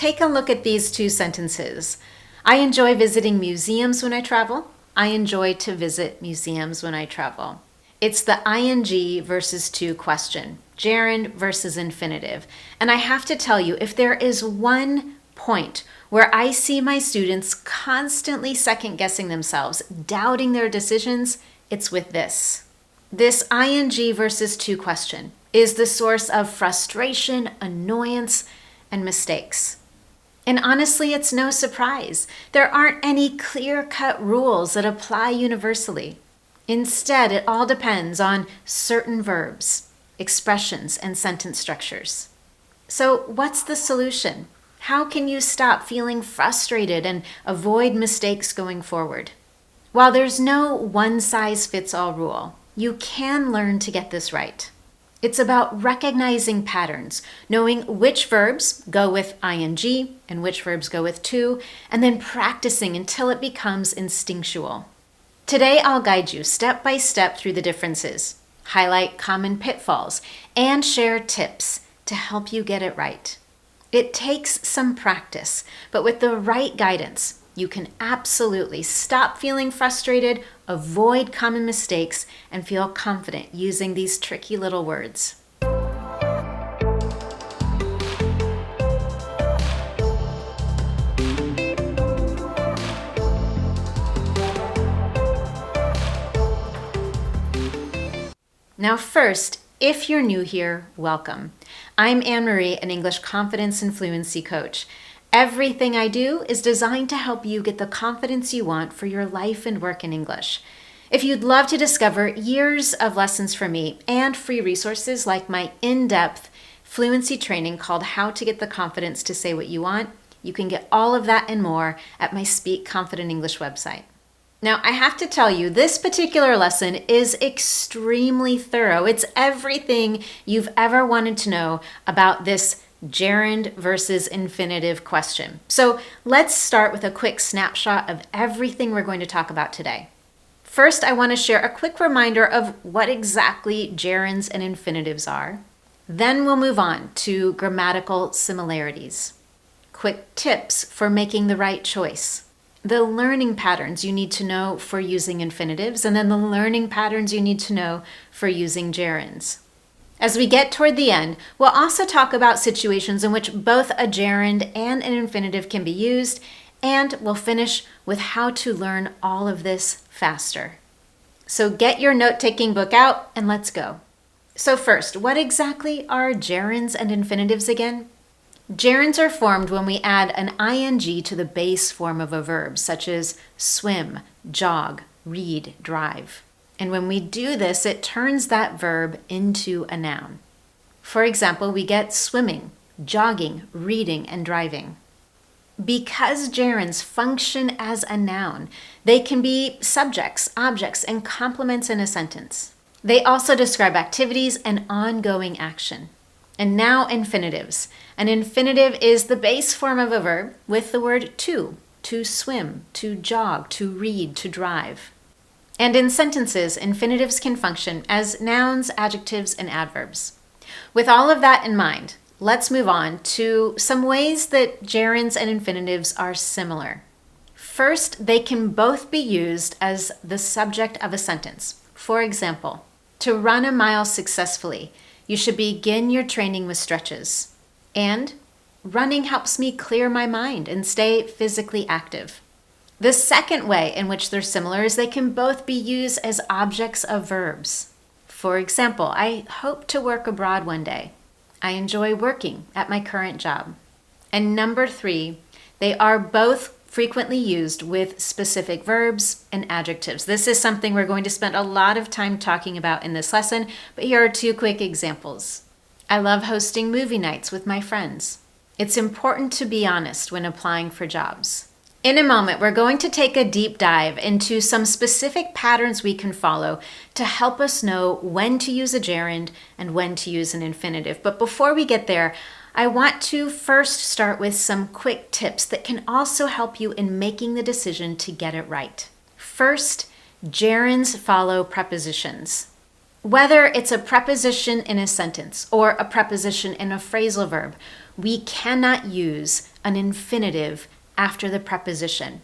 take a look at these two sentences. I enjoy visiting museums when I travel. I enjoy to visit museums when I travel. It's the ing versus to question, gerund versus infinitive. And I have to tell you, if there is one point where I see my students constantly second-guessing themselves, doubting their decisions, it's with this. This ing versus to question is the source of frustration, annoyance, and mistakes. And honestly, it's no surprise. There aren't any clear-cut rules that apply universally. Instead, it all depends on certain verbs, expressions, and sentence structures. So what's the solution? How can you stop feeling frustrated and avoid mistakes going forward? While there's no one-size-fits-all rule, you can learn to get this right. It's about recognizing patterns, knowing which verbs go with ing and which verbs go with to, and then practicing until it becomes instinctual. Today, I'll guide you step by step through the differences, highlight common pitfalls, and share tips to help you get it right. It takes some practice, but with the right guidance, you can absolutely stop feeling frustrated, avoid common mistakes, and feel confident using these tricky little words. Now first, if you're new here, welcome. I'm Anne-Marie, an English confidence and fluency coach. Everything I do is designed to help you get the confidence you want for your life and work in English. If you'd love to discover years of lessons from me and free resources like my in-depth fluency training called How to Get the Confidence to Say What You Want, you can get all of that and more at my Speak Confident English website. Now, I have to tell you, this particular lesson is extremely thorough. It's everything you've ever wanted to know about this gerund versus infinitive question. So let's start with a quick snapshot of everything we're going to talk about today. First, I want to share a quick reminder of what exactly gerunds and infinitives are. Then we'll move on to grammatical similarities, quick tips for making the right choice, the learning patterns you need to know for using infinitives, and then the learning patterns you need to know for using gerunds. As we get toward the end, we'll also talk about situations in which both a gerund and an infinitive can be used, and we'll finish with how to learn all of this faster. So get your note-taking book out and let's go. So first, what exactly are gerunds and infinitives again? Gerunds are formed when we add an ing to the base form of a verb, such as swim, jog, read, drive. And when we do this, it turns that verb into a noun. For example, we get swimming, jogging, reading, and driving. Because gerunds function as a noun, they can be subjects, objects, and complements in a sentence. They also describe activities and ongoing action. And now infinitives. An infinitive is the base form of a verb with the word to swim, to jog, to read, to drive. And in sentences, infinitives can function as nouns, adjectives, and adverbs. With all of that in mind, let's move on to some ways that gerunds and infinitives are similar. First, they can both be used as the subject of a sentence. For example, to run a mile successfully, you should begin your training with stretches. And running helps me clear my mind and stay physically active. The second way in which they're similar is they can both be used as objects of verbs. For example, I hope to work abroad one day. I enjoy working at my current job. And number 3, they are both frequently used with specific verbs and adjectives. This is something we're going to spend a lot of time talking about in this lesson, but here are 2 quick examples. I love hosting movie nights with my friends. It's important to be honest when applying for jobs. In a moment, we're going to take a deep dive into some specific patterns we can follow to help us know when to use a gerund and when to use an infinitive. But before we get there, I want to first start with some quick tips that can also help you in making the decision to get it right. First, gerunds follow prepositions. Whether it's a preposition in a sentence or a preposition in a phrasal verb, we cannot use an infinitive after the preposition.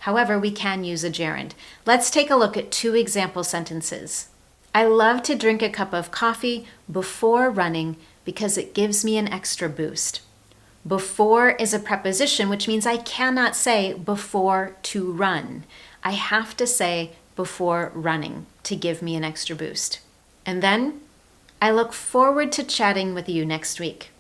However, we can use a gerund. Let's take a look at 2 example sentences. I love to drink a cup of coffee before running because it gives me an extra boost. Before is a preposition, which means I cannot say before to run. I have to say before running to give me an extra boost. And then, I look forward to chatting with you next week.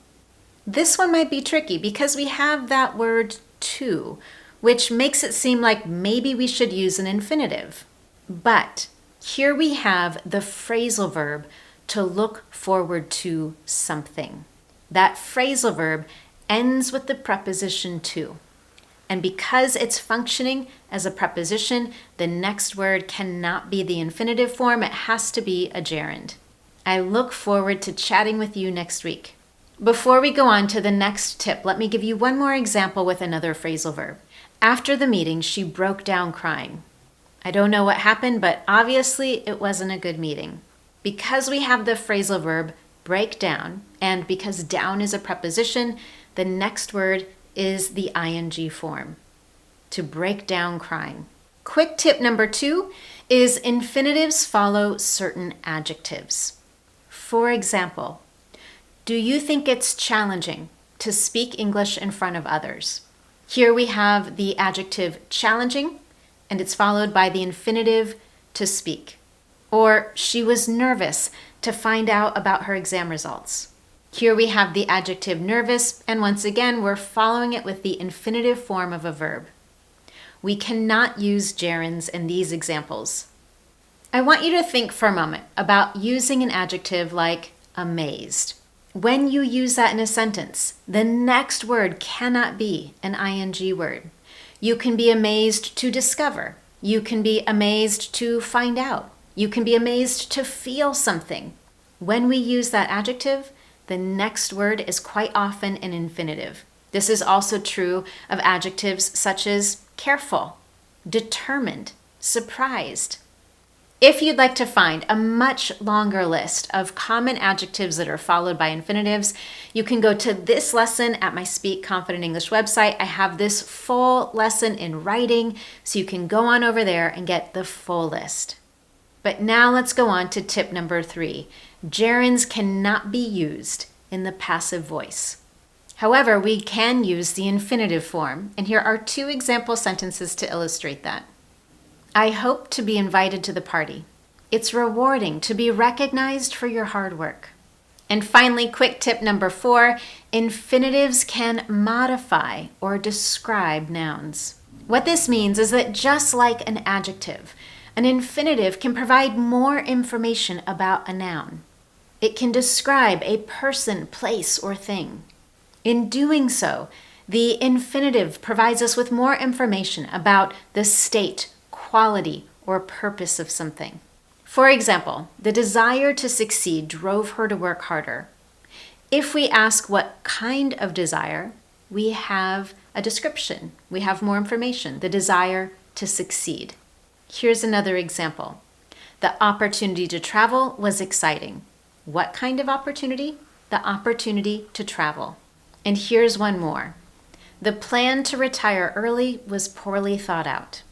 This one might be tricky because we have that word to, which makes it seem like maybe we should use an infinitive. But here we have the phrasal verb to look forward to something. That phrasal verb ends with the preposition to. And because it's functioning as a preposition, the next word cannot be the infinitive form. It has to be a gerund. I look forward to chatting with you next week. Before we go on to the next tip, let me give you one more example with another phrasal verb. After the meeting, she broke down crying. I don't know what happened, but obviously it wasn't a good meeting. Because we have the phrasal verb break down, and because down is a preposition, the next word is the ing form, to break down crying. Quick tip number 2 is infinitives follow certain adjectives. For example, do you think it's challenging to speak English in front of others? Here we have the adjective challenging, and it's followed by the infinitive to speak. Or she was nervous to find out about her exam results. Here we have the adjective nervous, and once again, we're following it with the infinitive form of a verb. We cannot use gerunds in these examples. I want you to think for a moment about using an adjective like amazed. When you use that in a sentence, the next word cannot be an ing word. You can be amazed to discover. You can be amazed to find out. You can be amazed to feel something. When we use that adjective, the next word is quite often an infinitive. This is also true of adjectives such as careful, determined, surprised. If you'd like to find a much longer list of common adjectives that are followed by infinitives, you can go to this lesson at my Speak Confident English website. I have this full lesson in writing, so you can go on over there and get the full list. But now let's go on to tip number 3. Gerunds cannot be used in the passive voice. However, we can use the infinitive form, and here are 2 example sentences to illustrate that. I hope to be invited to the party. It's rewarding to be recognized for your hard work. And finally, quick tip number 4, infinitives can modify or describe nouns. What this means is that just like an adjective, an infinitive can provide more information about a noun. It can describe a person, place, or thing. In doing so, the infinitive provides us with more information about the state, quality, or purpose of something. For example, the desire to succeed drove her to work harder. If we ask what kind of desire, we have a description. We have more information, the desire to succeed. Here's another example. The opportunity to travel was exciting. What kind of opportunity? The opportunity to travel. And here's one more. The plan to retire early was poorly thought out.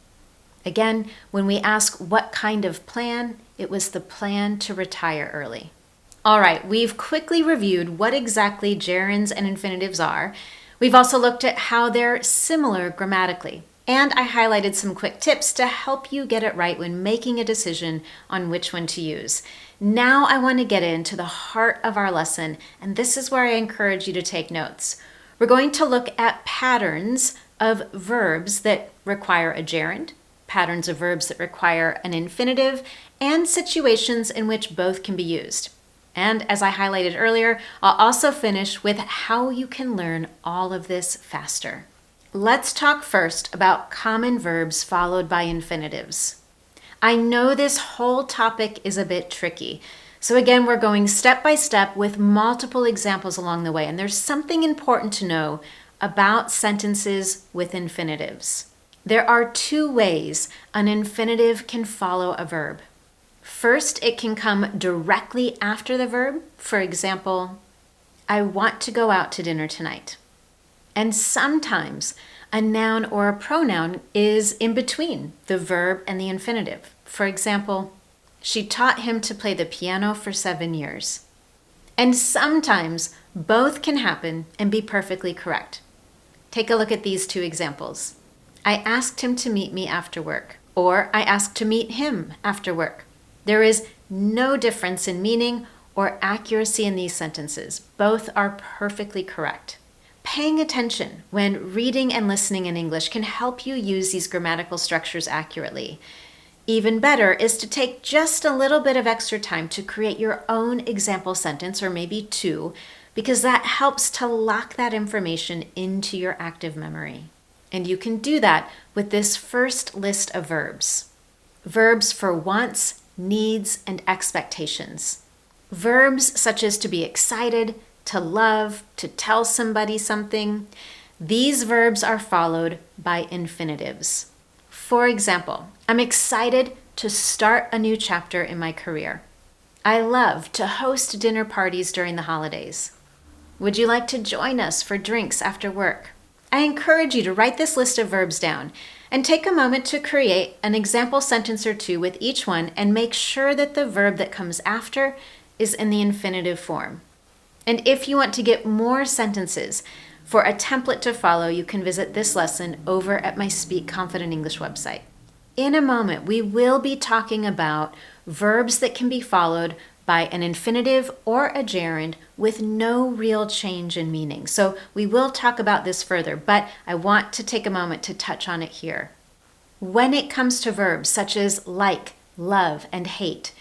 Again, when we ask what kind of plan, it was the plan to retire early. All right, we've quickly reviewed what exactly gerunds and infinitives are. We've also looked at how they're similar grammatically. And I highlighted some quick tips to help you get it right when making a decision on which one to use. Now I want to get into the heart of our lesson, and this is where I encourage you to take notes. We're going to look at patterns of verbs that require a gerund, patterns of verbs that require an infinitive, and situations in which both can be used. And as I highlighted earlier, I'll also finish with how you can learn all of this faster. Let's talk first about common verbs followed by infinitives. I know this whole topic is a bit tricky. So again, we're going step by step with multiple examples along the way. And there's something important to know about sentences with infinitives. There are 2 ways an infinitive can follow a verb. First, it can come directly after the verb. For example, I want to go out to dinner tonight. And sometimes a noun or a pronoun is in between the verb and the infinitive. For example, she taught him to play the piano for 7 years. And sometimes both can happen and be perfectly correct. Take a look at these two examples. I asked him to meet me after work, or I asked to meet him after work. There is no difference in meaning or accuracy in these sentences. Both are perfectly correct. Paying attention when reading and listening in English can help you use these grammatical structures accurately. Even better is to take just a little bit of extra time to create your own example sentence, or maybe two, because that helps to lock that information into your active memory. And you can do that with this first list of verbs. Verbs for wants, needs, and expectations. Verbs such as to be excited, to love, to tell somebody something. These verbs are followed by infinitives. For example, I'm excited to start a new chapter in my career. I love to host dinner parties during the holidays. Would you like to join us for drinks after work? I encourage you to write this list of verbs down and take a moment to create an example sentence or two with each one, and make sure that the verb that comes after is in the infinitive form. And if you want to get more sentences for a template to follow, you can visit this lesson over at my Speak Confident English website. In a moment, we will be talking about verbs that can be followed by an infinitive or a gerund with no real change in meaning. So we will talk about this further, but I want to take a moment to touch on it here. When it comes to verbs such as like, love, and hate,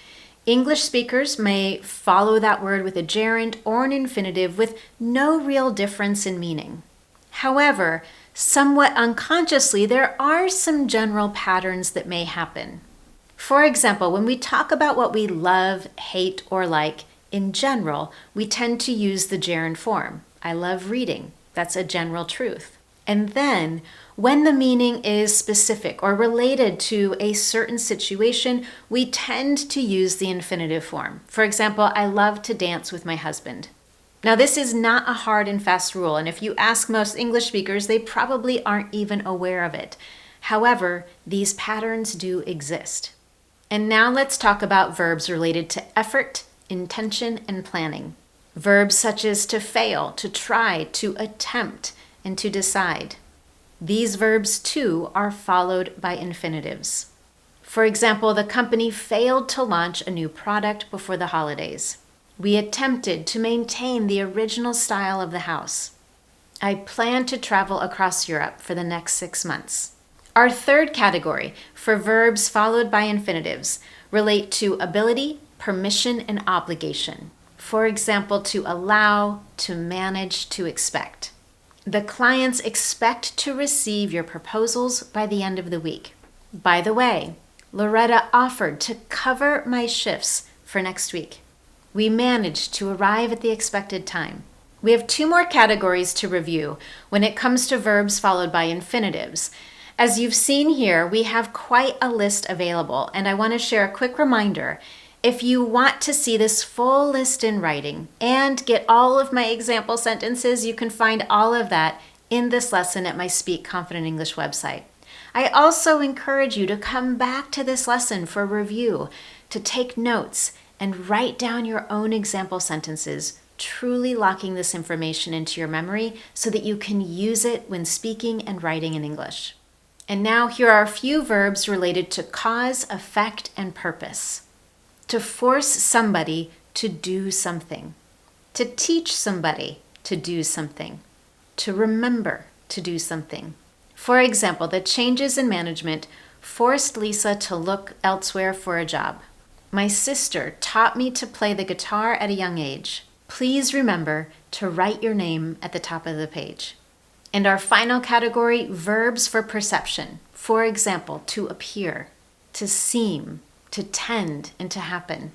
English speakers may follow that word with a gerund or an infinitive with no real difference in meaning. However, somewhat unconsciously, there are some general patterns that may happen. For example, when we talk about what we love, hate, or like, in general, we tend to use the gerund form. I love reading. That's a general truth. And then, when the meaning is specific or related to a certain situation, we tend to use the infinitive form. For example, I love to dance with my husband. Now, this is not a hard and fast rule, and if you ask most English speakers, they probably aren't even aware of it. However, these patterns do exist. And now let's talk about verbs related to effort, intention, and planning. Verbs such as to fail, to try, to attempt, and to decide. These verbs, too, are followed by infinitives. For example, the company failed to launch a new product before the holidays. We attempted to maintain the original style of the house. I plan to travel across Europe for the next 6 months. Our third category for verbs followed by infinitives relate to ability, permission, and obligation. For example, to allow, to manage, to expect. The clients expect to receive your proposals by the end of the week. By the way, Loretta offered to cover my shifts for next week. We managed to arrive at the expected time. We have 2 more categories to review when it comes to verbs followed by infinitives. As you've seen here, we have quite a list available, and I want to share a quick reminder. If you want to see this full list in writing and get all of my example sentences, you can find all of that in this lesson at my Speak Confident English website. I also encourage you to come back to this lesson for review, to take notes and write down your own example sentences, truly locking this information into your memory so that you can use it when speaking and writing in English. And now here are a few verbs related to cause, effect, and purpose. To force somebody to do something. To teach somebody to do something. To remember to do something. For example, the changes in management forced Lisa to look elsewhere for a job. My sister taught me to play the guitar at a young age. Please remember to write your name at the top of the page. And our final category, verbs for perception. For example, to appear, to seem, to tend, and to happen.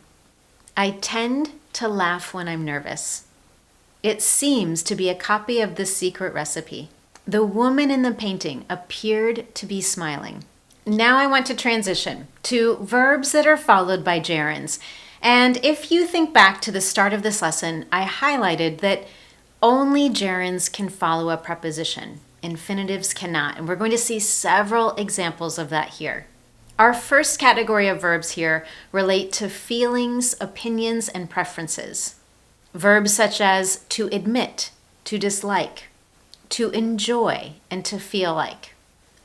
I tend to laugh when I'm nervous. It seems to be a copy of The Secret Recipe. The woman in the painting appeared to be smiling. Now I want to transition to verbs that are followed by gerunds. And if you think back to the start of this lesson, I highlighted that Only gerunds can follow a preposition. Infinitives cannot, and we're going to see several examples of that here. Our first category of verbs here relate to feelings, opinions, and preferences. Verbs such as to admit, to dislike, to enjoy, and to feel like.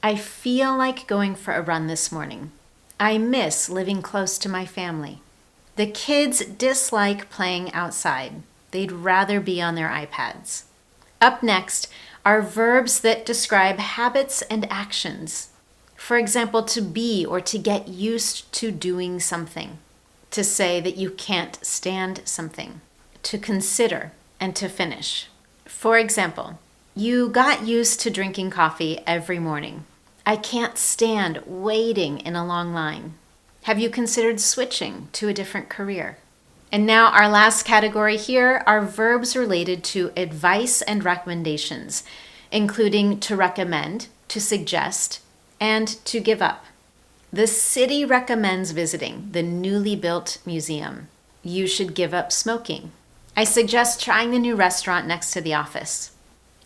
I feel like going for a run this morning. I miss living close to my family. The kids dislike playing outside. They'd rather be on their iPads. Up next are verbs that describe habits and actions. For example, to be or to get used to doing something. To say that you can't stand something. To consider and to finish. For example, you got used to drinking coffee every morning. I can't stand waiting in a long line. Have you considered switching to a different career? And now our last category here are verbs related to advice and recommendations, including to recommend, to suggest, and to give up. The city recommends visiting the newly built museum. You should give up smoking. I suggest trying the new restaurant next to the office.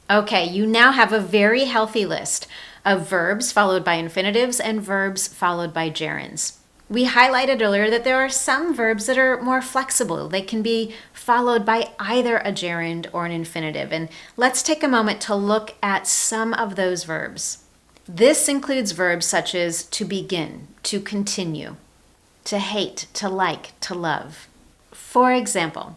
Okay, you now have a very healthy list of verbs followed by infinitives and verbs followed by gerunds. We highlighted earlier that there are some verbs that are more flexible. They can be followed by either a gerund or an infinitive. And let's take a moment to look at some of those verbs. This includes verbs such as to begin, to continue, to hate, to like, to love. For example,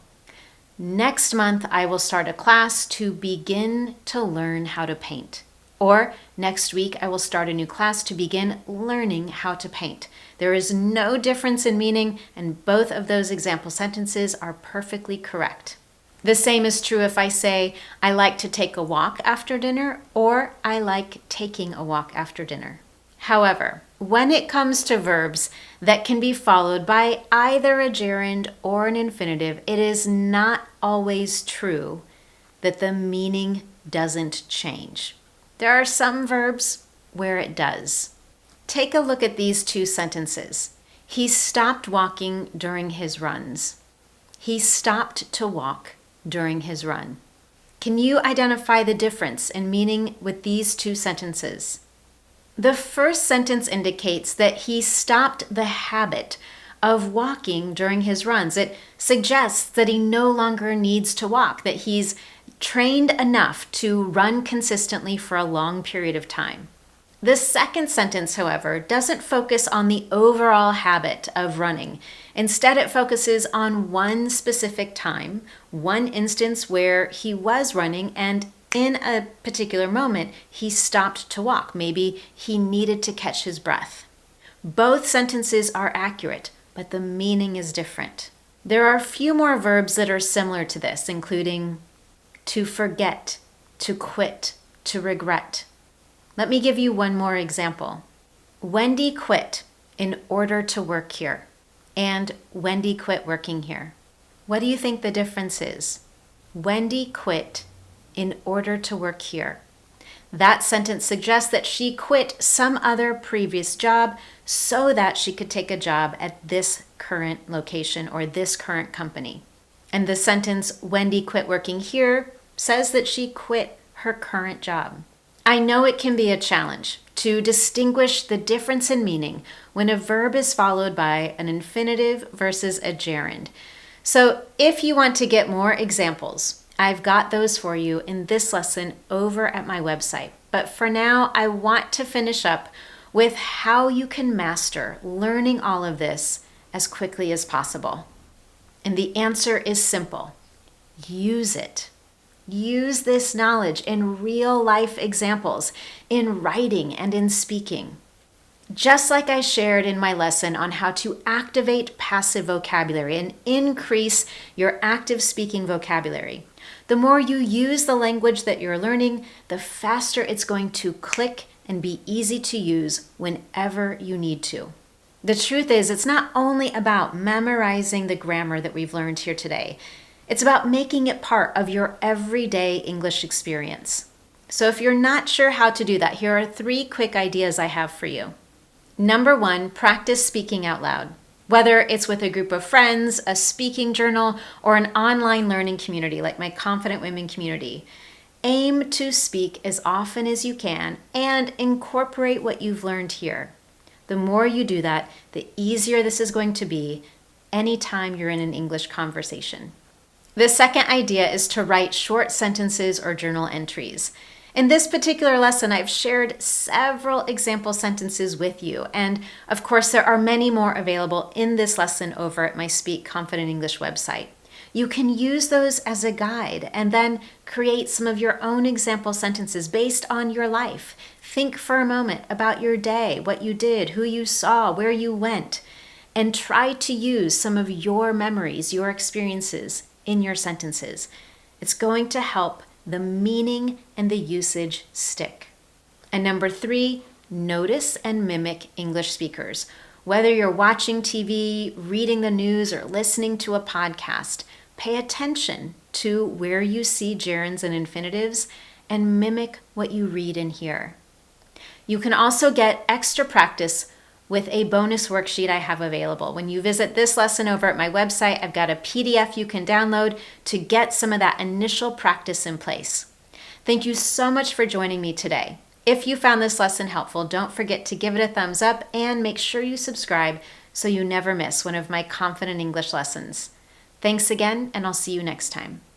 next month I will start a class to begin to learn how to paint. Or next week I will start a new class to begin learning how to paint. There is no difference in meaning, and both of those example sentences are perfectly correct. The same is true if I say, I like to take a walk after dinner, or I like taking a walk after dinner. However, when it comes to verbs that can be followed by either a gerund or an infinitive, it is not always true that the meaning doesn't change. There are some verbs where it does. Take a look at these two sentences. He stopped walking during his runs. He stopped to walk during his run. Can you identify the difference in meaning with these two sentences? The first sentence indicates that he stopped the habit of walking during his runs. It suggests that he no longer needs to walk, that he's trained enough to run consistently for a long period of time. The second sentence, however, doesn't focus on the overall habit of running. Instead, it focuses on one specific time, one instance where he was running and in a particular moment, he stopped to walk. Maybe he needed to catch his breath. Both sentences are accurate, but the meaning is different. There are a few more verbs that are similar to this, including to forget, to quit, to regret. Let me give you one more example. Wendy quit in order to work here, and Wendy quit working here. What do you think the difference is? Wendy quit in order to work here. That sentence suggests that she quit some other previous job so that she could take a job at this current location or this current company. And the sentence, Wendy quit working here, says that she quit her current job. I know it can be a challenge to distinguish the difference in meaning when a verb is followed by an infinitive versus a gerund. So if you want to get more examples, I've got those for you in this lesson over at my website. But for now, I want to finish up with how you can master learning all of this as quickly as possible. And the answer is simple. Use it. Use this knowledge in real-life examples, in writing and in speaking. Just like I shared in my lesson on how to activate passive vocabulary and increase your active speaking vocabulary, the more you use the language that you're learning, the faster it's going to click and be easy to use whenever you need to. The truth is, it's not only about memorizing the grammar that we've learned here today. It's about making it part of your everyday English experience. So if you're not sure how to do that, here are 3 quick ideas I have for you. Number 1, practice speaking out loud. Whether it's with a group of friends, a speaking journal, or an online learning community like my Confident Women community, aim to speak as often as you can and incorporate what you've learned here. The more you do that, the easier this is going to be anytime you're in an English conversation. The second idea is to write short sentences or journal entries. In this particular lesson, I've shared several example sentences with you, and of course, there are many more available in this lesson over at my Speak Confident English website. You can use those as a guide and then create some of your own example sentences based on your life. Think for a moment about your day, what you did, who you saw, where you went, and try to use some of your memories, your experiences in your sentences. It's going to help the meaning and the usage stick. And number 3, notice and mimic English speakers. Whether you're watching TV, reading the news, or listening to a podcast, pay attention to where you see gerunds and infinitives and mimic what you read and hear. You can also get extra practice with a bonus worksheet I have available. When you visit this lesson over at my website, I've got a PDF you can download to get some of that initial practice in place. Thank you so much for joining me today. If you found this lesson helpful, don't forget to give it a thumbs up and make sure you subscribe so you never miss one of my Confident English lessons. Thanks again, and I'll see you next time.